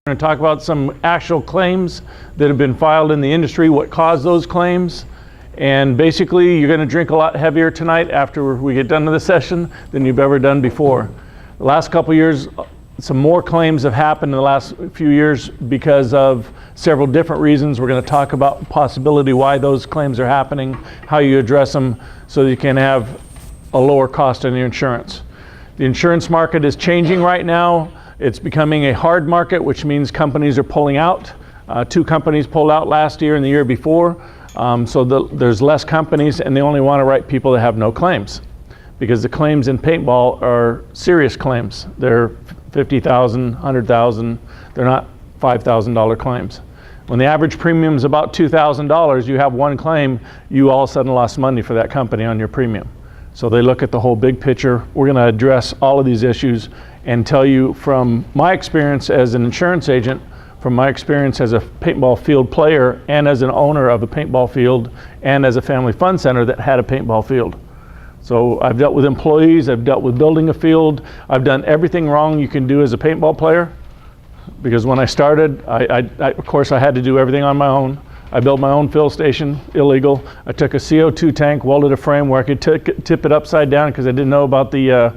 We're going to talk about some actual claims that have been filed in the industry, what caused those claims, and basically you're going to drink a lot heavier tonight after we get done with the session than you've ever done before. The last couple of years, some more claims have happened in the last few years because of several different reasons. We're going to talk about the possibility why those claims are happening, how you address them so that you can have a lower cost on your insurance. The insurance market is changing right now. It's becoming a hard market, which means companies are pulling out. 2 companies pulled out last year and the year before. There's less companies, and they only want to write people that have no claims, because the claims in paintball are serious claims. They're $50,000, $100,000. They're not $5,000 claims. When the average premium is about $2,000, you have one claim, you all of a sudden lost money for that company on your premium. So they look at the whole big picture. We're going to address all of these issues and tell you from my experience as an insurance agent, from my experience as a paintball field player, and as an owner of a paintball field, and as a family fun center that had a paintball field. So I've dealt with employees, I've dealt with building a field, I've done everything wrong you can do as a paintball player, because when I started, of course I had to do everything on my own. I built my own fill station, illegal. I took a CO2 tank, welded a frame where I could tip it upside down because I didn't know about the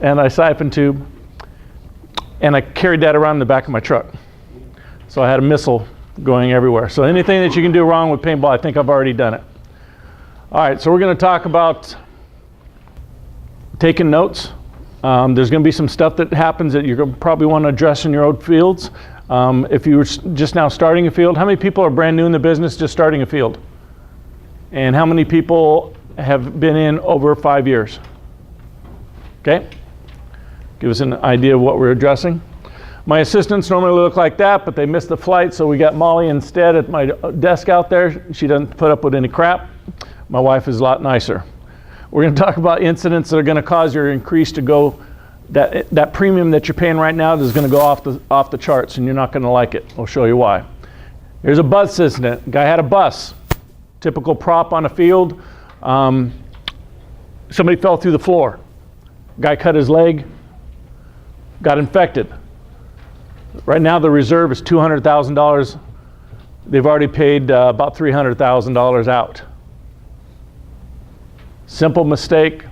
anti-siphon tube, and I carried that around in the back of my truck. So I had a missile going everywhere. So anything that you can do wrong with paintball, I think I've already done it. All right, so we're going to talk about taking notes. There's going to be some stuff that happens that you're going to probably want to address in your own fields. If you were just now starting a field, how many people are brand new in the business just starting a field? And how many people have been in over 5 years? Okay, give us an idea of what we're addressing. My assistants normally look like that, but they missed the flight, so we got Molly instead at my desk out there. She doesn't put up with any crap. My wife is a lot nicer. We're going to talk about incidents that are going to cause your increase to go, that premium that you're paying right now is going to go off the charts, and you're not going to like it. I'll show you why. Here's a bus incident. Guy had a bus, typical prop on a field. Somebody fell through the floor. Guy cut his leg, got infected. Right now the reserve is $200,000. They've already paid about $300,000 out. Simple mistake.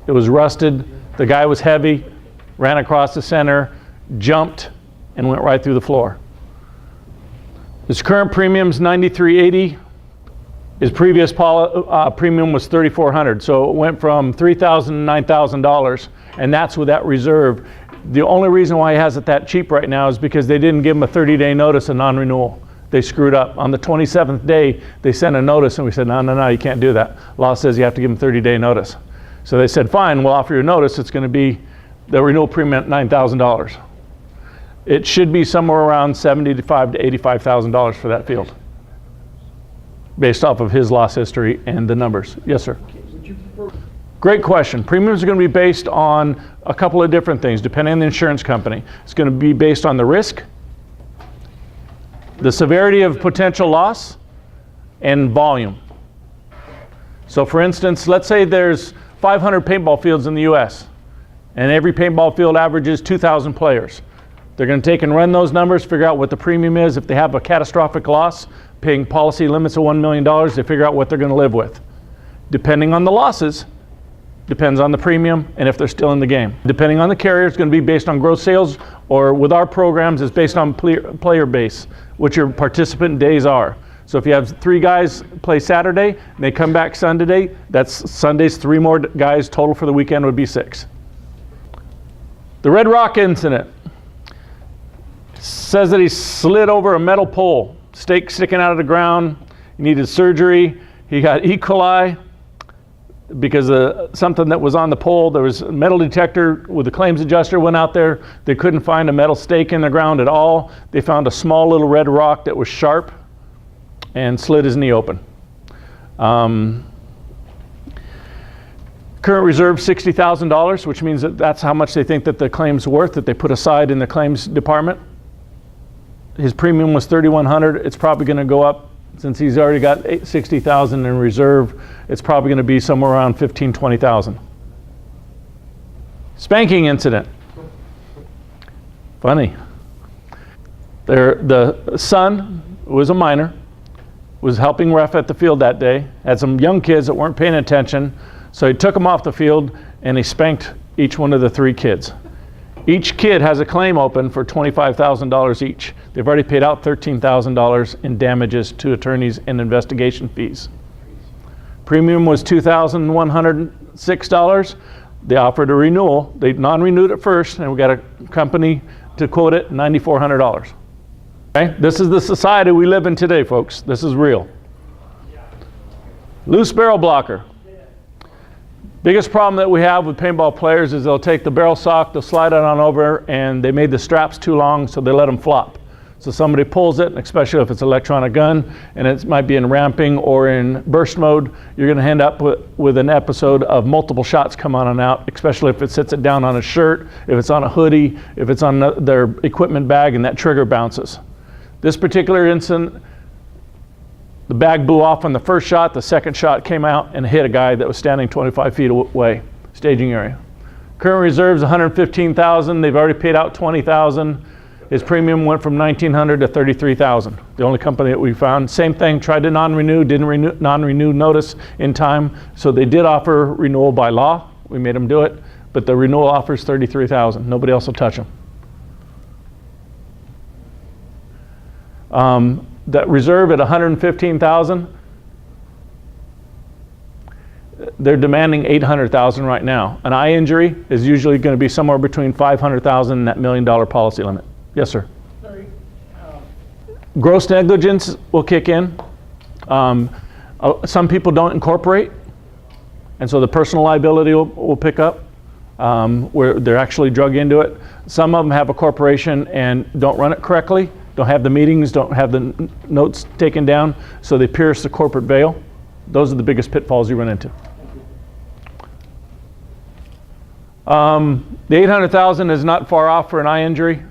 It was rusted. The guy was heavy, ran across the center, jumped, and went right through the floor. His current premium is $93.80. His previous premium was $3,400, so it went from $3,000 to $9,000, and that's with that reserve. The only reason why he has it that cheap right now is because they didn't give him a 30-day notice of non-renewal. They screwed up. On the 27th day, they sent a notice, and we said, no, you can't do that. Law says you have to give him 30-day notice. So they said, fine, we'll offer you a notice. It's going to be the renewal premium at $9,000. It should be somewhere around $75,000 to $85,000 for that field, based off of his loss history and the numbers. Yes, sir. Great question. Premiums are going to be based on a couple of different things, depending on the insurance company. It's going to be based on the risk, the severity of potential loss, and volume. So for instance, let's say there's 500 paintball fields in the US, and every paintball field averages 2,000 players. They're going to take and run those numbers, figure out what the premium is. If they have a catastrophic loss, paying policy limits of $1 million, they figure out what they're going to live with. Depending on the losses, depends on the premium and if they're still in the game. Depending on the carrier, it's going to be based on gross sales, or with our programs, it's based on player base, what your participant days are. So if you have 3 guys play Saturday, and they come back Sunday, that's Sunday's 3 more guys, total for the weekend would be 6. The Red Rock incident says that he slid over a metal pole, stake sticking out of the ground. He needed surgery. He got E. coli because of something that was on the pole. There was a metal detector with the claims adjuster went out there. They couldn't find a metal stake in the ground at all. They found a small little red rock that was sharp and slid his knee open. Current reserve $60,000, which means that that's how much they think that the claim's worth, that they put aside in the claims department. His premium was $3,100. It's probably going to go up, since he's already got $60,000 in reserve. It's probably going to be somewhere around $15,000, $20,000. Spanking incident. Funny. The son was a minor, was helping ref at the field that day, had some young kids that weren't paying attention, so he took them off the field and he spanked each one of the 3 kids. Each kid has a claim open for $25,000 each. They've already paid out $13,000 in damages to attorneys and investigation fees. Premium was $2,106. They offered a renewal. They non-renewed it first, and we got a company to quote it, $9,400. Okay? This is the society we live in today, folks. This is real. Loose barrel blocker. Biggest problem that we have with paintball players is they'll take the barrel sock, they'll slide it on over, and they made the straps too long, so they let them flop. So somebody pulls it, especially if it's an electronic gun, and it might be in ramping or in burst mode, you're going to end up with an episode of multiple shots come on and out, especially if it sits it down on a shirt, if it's on a hoodie, if it's on their equipment bag and that trigger bounces. This particular incident, the bag blew off on the first shot, the second shot came out and hit a guy that was standing 25 feet away, staging area. Current reserves $115,000, they've already paid out $20,000. His premium went from $1,900 to $33,000. The only company that we found, same thing, tried to non-renew, didn't non-renew notice in time, so they did offer renewal by law. We made them do it, but the renewal offers $33,000. Nobody else will touch them. That reserve at $115,000, they're demanding $800,000 right now. An eye injury is usually going to be somewhere between $500,000 and that $1 million policy limit. Yes, sir. Sorry. Gross negligence will kick in. Some people don't incorporate, and so the personal liability will pick up where they're actually drug into it. Some of them have a corporation and don't run it correctly, don't have the meetings, don't have the notes taken down, so they pierce the corporate veil. Those are the biggest pitfalls you run into. The $800,000 is not far off for an eye injury.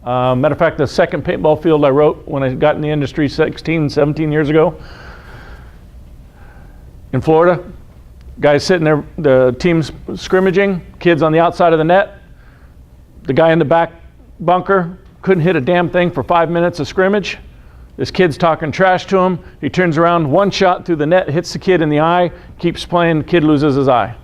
Matter of fact, the second paintball field I wrote when I got in the industry 16, 17 years ago in Florida, guys sitting there, the team's scrimmaging, kids on the outside of the net, the guy in the back bunker couldn't hit a damn thing for 5 minutes of scrimmage. This kid's talking trash to him. He turns around, one shot through the net, hits the kid in the eye, keeps playing, kid loses his eye.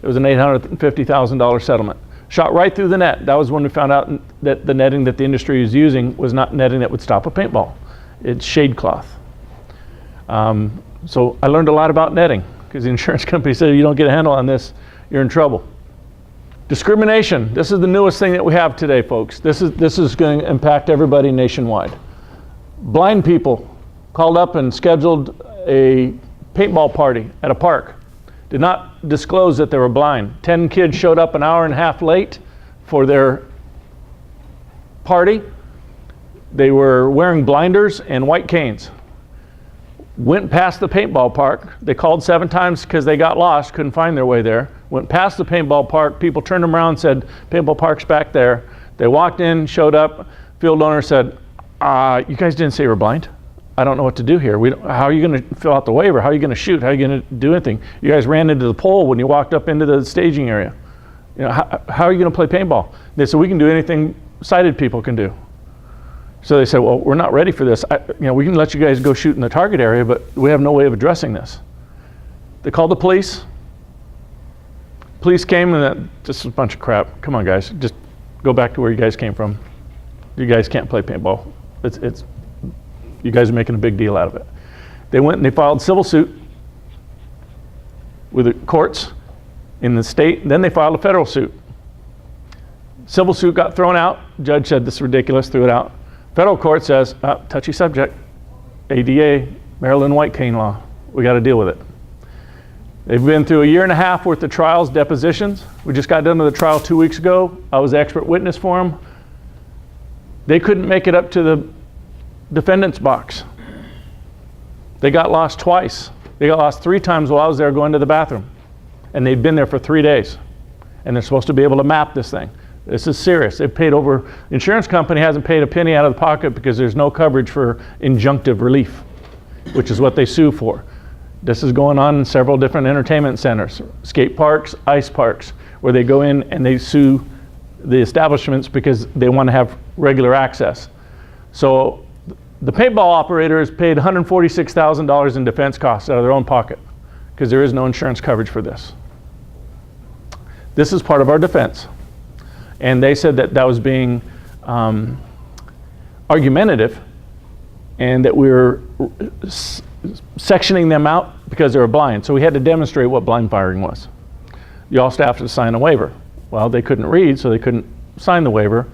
It was an $850,000 settlement. Shot right through the net. That was when we found out that the netting that the industry is using was not netting that would stop a paintball. It's shade cloth. So I learned a lot about netting because the insurance company said, you don't get a handle on this, you're in trouble. Discrimination. This is the newest thing that we have today, folks. This is going to impact everybody nationwide. Blind people called up and scheduled a paintball party at a park. Did not disclose that they were blind. 10 kids showed up an hour and a half late for their party. They were wearing blinders and white canes. Went past the paintball park. They called 7 times because they got lost, couldn't find their way there. Went past the paintball park. People turned them around and said, paintball park's back there. They walked in, showed up. Field owner said, you guys didn't say you were blind. I don't know what to do here. How are you going to fill out the waiver? How are you going to shoot? How are you going to do anything? You guys ran into the pole when you walked up into the staging area. You know, how are you going to play paintball? They said, we can do anything sighted people can do. So they said, well, we're not ready for this. We can let you guys go shoot in the target area, but we have no way of addressing this. They called the police. Police came and this is a bunch of crap. Come on, guys, just go back to where you guys came from. You guys can't play paintball. You guys are making a big deal out of it. They went and they filed civil suit with the courts in the state. Then they filed a federal suit. Civil suit got thrown out. Judge said this is ridiculous, threw it out. Federal court says, touchy subject, ADA, Maryland white cane law. We got to deal with it. They've been through 1.5 years worth of trials, depositions. We just got done with the trial 2 weeks ago. I was the expert witness for them. They couldn't make it up to the defendant's box. They got lost twice. They got lost 3 times while I was there going to the bathroom. And they'd been there for 3 days. And they're supposed to be able to map this thing. This is serious. They've paid over, the insurance company hasn't paid a penny out of the pocket because there's no coverage for injunctive relief, which is what they sue for. This is going on in several different entertainment centers, skate parks, ice parks, where they go in and they sue the establishments because they want to have regular access. So the paintball operator is paid $146,000 in defense costs out of their own pocket because there is no insurance coverage for this. This is part of our defense. And they said that that was being argumentative and that we were sectioning them out because they were blind. So we had to demonstrate what blind firing was. You also have to sign a waiver. Well, they couldn't read, so they couldn't sign the waiver.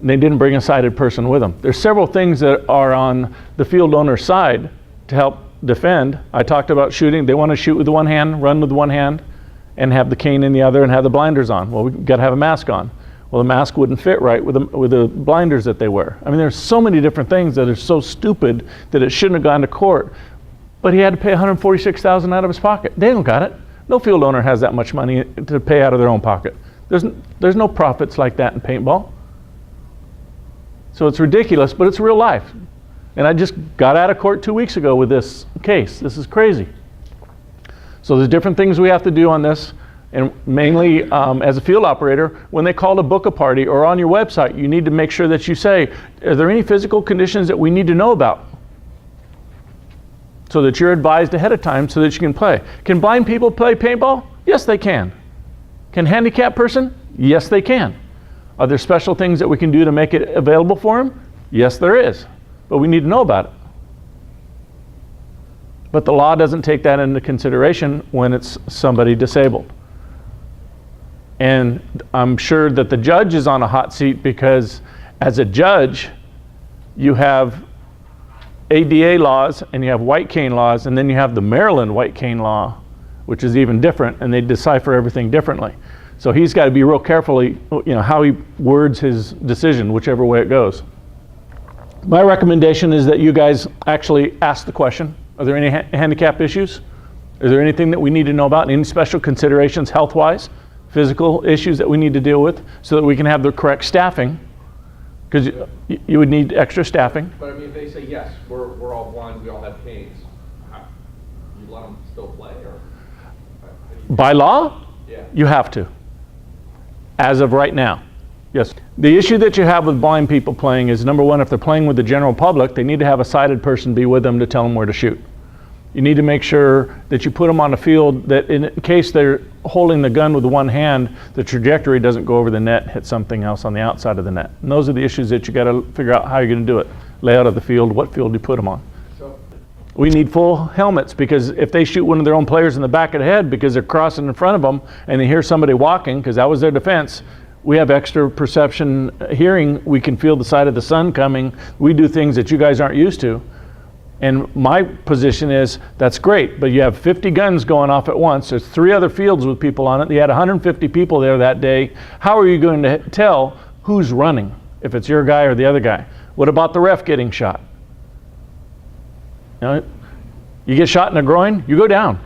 And they didn't bring a sighted person with them. There's several things that are on the field owner's side to help defend. I talked about shooting. They want to shoot with one hand, run with one hand, and have the cane in the other and have the blinders on. Well, we've got to have a mask on. Well, the mask wouldn't fit right with the blinders that they wear. I mean, there's so many different things that are so stupid that it shouldn't have gone to court. But he had to pay $146,000 out of his pocket. They don't got it. No field owner has that much money to pay out of their own pocket. There's no profits like that in paintball. So it's ridiculous, but it's real life. And I just got out of court 2 weeks ago with this case. This is crazy. So there's different things we have to do on this. And mainly, as a field operator, when they call to book a party or on your website, you need to make sure that you say, are there any physical conditions that we need to know about? So that you're advised ahead of time so that you can play. Can blind people play paintball? Yes, they can. Can a handicapped person? Yes, they can. Are there special things that we can do to make it available for them? Yes, there is. But we need to know about it. But the law doesn't take that into consideration when it's somebody disabled. And I'm sure that the judge is on a hot seat because as a judge, you have ADA laws and you have white cane laws, and then you have the Maryland white cane law, which is even different, and they decipher everything differently. So he's got to be real carefully, how he words his decision, whichever way it goes. My recommendation is that you guys actually ask the question, are there any handicap issues? Is there anything that we need to know about? Any special considerations health-wise, physical issues that we need to deal with so that we can have the correct staffing? Because you would need extra staffing. But I mean, if they say, yes, we're all blind, we all have canes, you let them still play? Or by law, yeah, you have to. As of right now, yes. The issue that you have with blind people playing is, number one, if they're playing with the general public, they need to have a sighted person be with them to tell them where to shoot. You need to make sure that you put them on a field that in case they're holding the gun with one hand, the trajectory doesn't go over the net and hit something else on the outside of the net. And those are the issues that you got to figure out how you're going to do it. Layout of the field, what field do you put them on? so We need full helmets because if they shoot one of their own players in the back of the head because they're crossing in front of them and they hear somebody walking, because that was their defense, we have extra perception hearing. We can feel the side of the sun coming. We do things that you guys aren't used to. And my position is, that's great, but you have 50 guns going off at once. There's 3 other fields with people on it. They had 150 people there that day. How are you going to tell who's running, if it's your guy or the other guy? What about the ref getting shot? You get shot in the groin, you go down.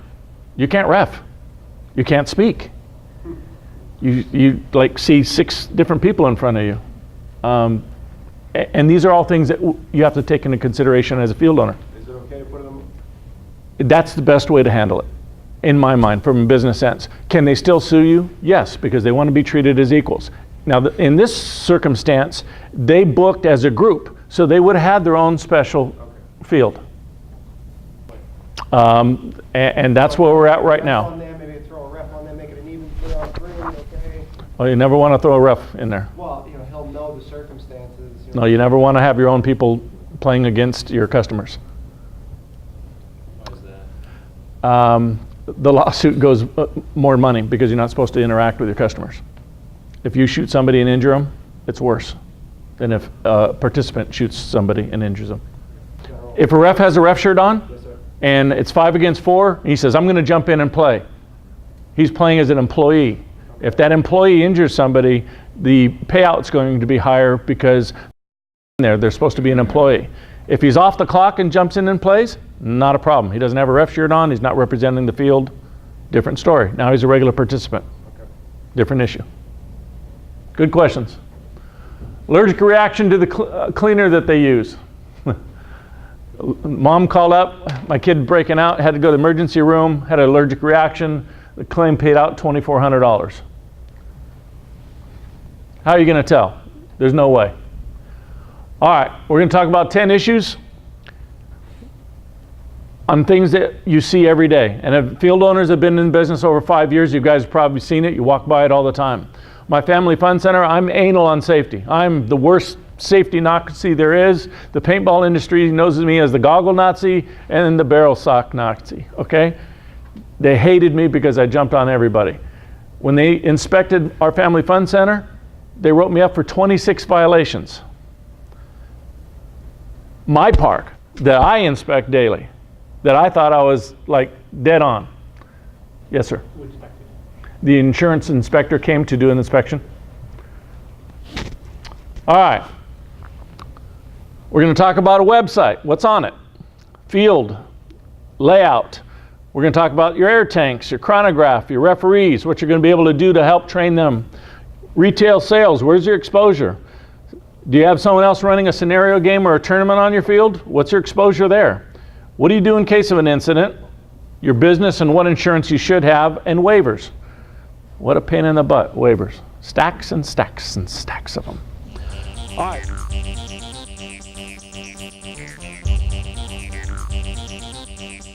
You can't ref. You can't speak. You like see 6 different people in front of you. And these are all things that you have to take into consideration as a field owner. Is it okay to put them? That's the best way to handle it, in my mind, from a business sense. Can they still sue you? Yes, because they want to be treated as equals. Now, in this circumstance, they booked as a group, so they would have had their own special field. And that's where we're at right now. Maybe throw a ref on them, make it an even 3-on-3, okay? Well, you never want to throw a ref in there. Well, he'll know the circumstances. No, you never want to have your own people playing against your customers. why is that? The lawsuit goes more money because you're not supposed to interact with your customers. If you shoot somebody and injure them, it's worse than if a participant shoots somebody and injures them. If a ref has a ref shirt on, Yes, sir. and it's 5 against 4, and he says, I'm going to jump in and play. He's playing as an employee. If that employee injures somebody, the payout's going to be higher because they're supposed to be an employee. If he's off the clock and jumps in and plays, not a problem. He doesn't have a ref shirt on, he's not representing the field, different story. Now he's a regular participant, different issue. Good questions. Allergic reaction to the cleaner that they use. Mom called up, my kid breaking out, had to go to the emergency room, had an allergic reaction. The claim paid out $2,400. How are you going to tell? There's no way. All right, we're going to talk about 10 issues on things that you see every day. And if field owners have been in business over 5 years, you guys have probably seen it. You walk by it all the time. My Family Fun Center, I'm anal on safety. I'm the worst safety Nazi there is. The paintball industry knows me as the goggle Nazi and the barrel sock Nazi, okay? They hated me because I jumped on everybody. When they inspected our Family Fun Center, they wrote me up for 26 violations. My park, that I inspect daily, that I thought I was like dead on. Yes, sir. Who inspected? The insurance inspector came to do an inspection. All right. We're going to talk about a website. What's on it? Field, layout. We're going to talk about your air tanks, your chronograph, your referees, what you're going to be able to do to help train them. Retail sales, where's your exposure? Do you have someone else running a scenario game or a tournament on your field? What's your exposure there? What do you do in case of an incident? Your business and what insurance you should have, and waivers. What a pain in the butt, waivers. Stacks and stacks and stacks of them. All right.